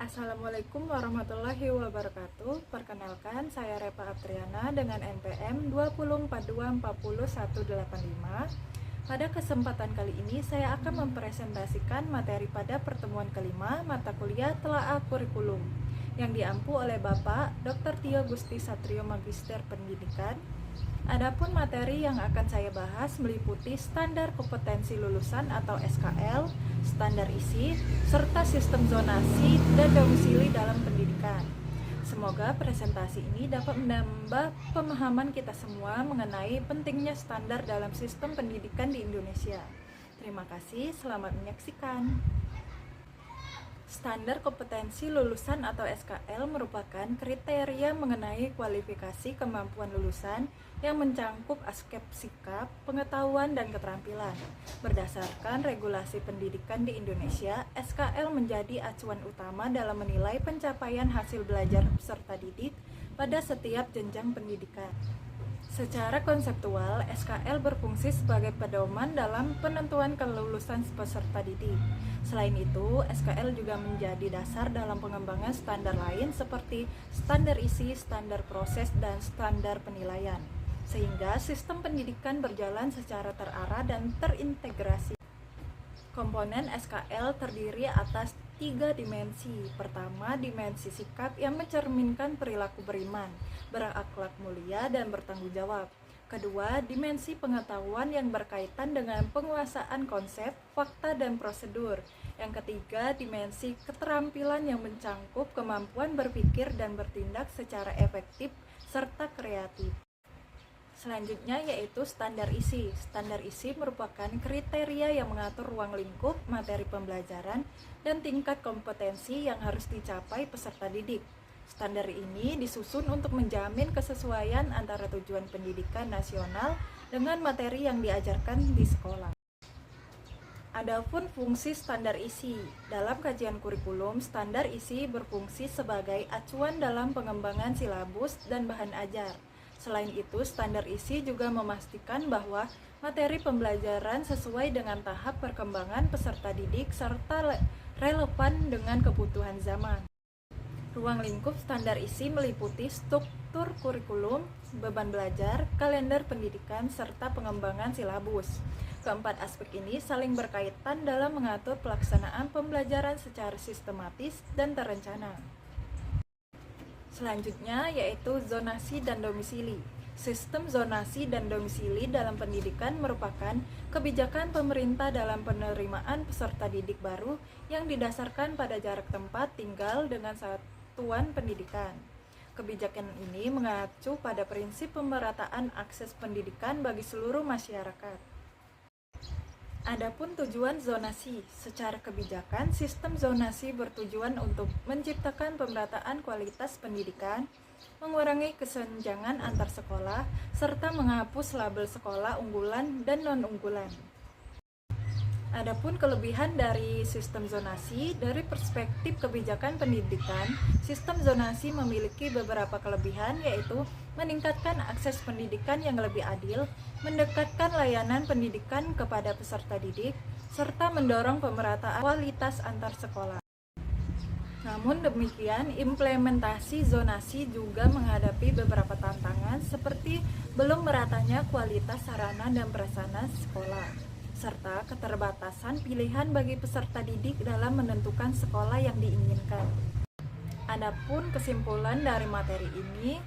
Assalamualaikum warahmatullahi wabarakatuh. Perkenalkan, saya Repa Apriana dengan NPM 2042404185. Pada kesempatan kali ini, saya akan mempresentasikan materi pada pertemuan kelima mata kuliah Telaah Kurikulum yang diampu oleh Bapak Dr. Tio Gusti Satrio Magister Pendidikan. Adapun materi yang akan saya bahas meliputi standar kompetensi lulusan atau SKL, standar isi, serta sistem zonasi dan domisili dalam pendidikan. Semoga presentasi ini dapat menambah pemahaman kita semua mengenai pentingnya standar dalam sistem pendidikan di Indonesia. Terima kasih, selamat menyaksikan. Standar kompetensi lulusan atau SKL merupakan kriteria mengenai kualifikasi kemampuan lulusan yang mencangkup aspek sikap, pengetahuan, dan keterampilan. Berdasarkan regulasi pendidikan di Indonesia, SKL menjadi acuan utama dalam menilai pencapaian hasil belajar peserta didik pada setiap jenjang pendidikan. Secara konseptual, SKL berfungsi sebagai pedoman dalam penentuan kelulusan peserta didik. Selain itu, SKL juga menjadi dasar dalam pengembangan standar lain seperti standar isi, standar proses, dan standar penilaian, sehingga sistem pendidikan berjalan secara terarah dan terintegrasi. Komponen SKL terdiri atas 3 dimensi. Pertama, dimensi sikap yang mencerminkan perilaku beriman, berakhlak mulia, dan bertanggung jawab. Kedua, dimensi pengetahuan yang berkaitan dengan penguasaan konsep, fakta, dan prosedur. Yang ketiga, dimensi keterampilan yang mencangkup kemampuan berpikir dan bertindak secara efektif serta kreatif. Selanjutnya yaitu standar isi. Standar isi merupakan kriteria yang mengatur ruang lingkup, materi pembelajaran, dan tingkat kompetensi yang harus dicapai peserta didik. Standar ini disusun untuk menjamin kesesuaian antara tujuan pendidikan nasional dengan materi yang diajarkan di sekolah. Adapun fungsi standar isi. Dalam kajian kurikulum, standar isi berfungsi sebagai acuan dalam pengembangan silabus dan bahan ajar. Selain itu, standar isi juga memastikan bahwa materi pembelajaran sesuai dengan tahap perkembangan peserta didik serta relevan dengan kebutuhan zaman. Ruang lingkup standar isi meliputi struktur kurikulum, beban belajar, kalender pendidikan, serta pengembangan silabus. Keempat aspek ini saling berkaitan dalam mengatur pelaksanaan pembelajaran secara sistematis dan terencana. Selanjutnya yaitu zonasi dan domisili. Sistem zonasi dan domisili dalam pendidikan merupakan kebijakan pemerintah dalam penerimaan peserta didik baru yang didasarkan pada jarak tempat tinggal dengan satuan pendidikan. Kebijakan ini mengacu pada prinsip pemerataan akses pendidikan bagi seluruh masyarakat. Adapun tujuan zonasi, secara kebijakan, sistem zonasi bertujuan untuk menciptakan pemerataan kualitas pendidikan, mengurangi kesenjangan antar sekolah, serta menghapus label sekolah unggulan dan non-unggulan. Adapun kelebihan dari sistem zonasi, dari perspektif kebijakan pendidikan, sistem zonasi memiliki beberapa kelebihan, yaitu meningkatkan akses pendidikan yang lebih adil, mendekatkan layanan pendidikan kepada peserta didik, serta mendorong pemerataan kualitas antar sekolah. Namun demikian, implementasi zonasi juga menghadapi beberapa tantangan seperti belum meratanya kualitas sarana dan prasarana sekolah, serta keterbatasan pilihan bagi peserta didik dalam menentukan sekolah yang diinginkan. Adapun kesimpulan dari materi ini,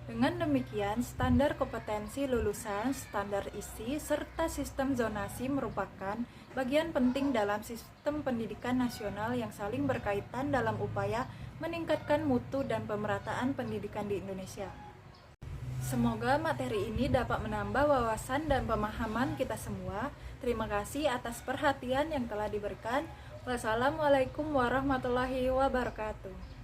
dengan demikian standar kompetensi lulusan, standar isi, serta sistem zonasi merupakan bagian penting dalam sistem pendidikan nasional yang saling berkaitan dalam upaya meningkatkan mutu dan pemerataan pendidikan di Indonesia. Semoga materi ini dapat menambah wawasan dan pemahaman kita semua. Terima kasih atas perhatian yang telah diberikan. Wassalamualaikum warahmatullahi wabarakatuh.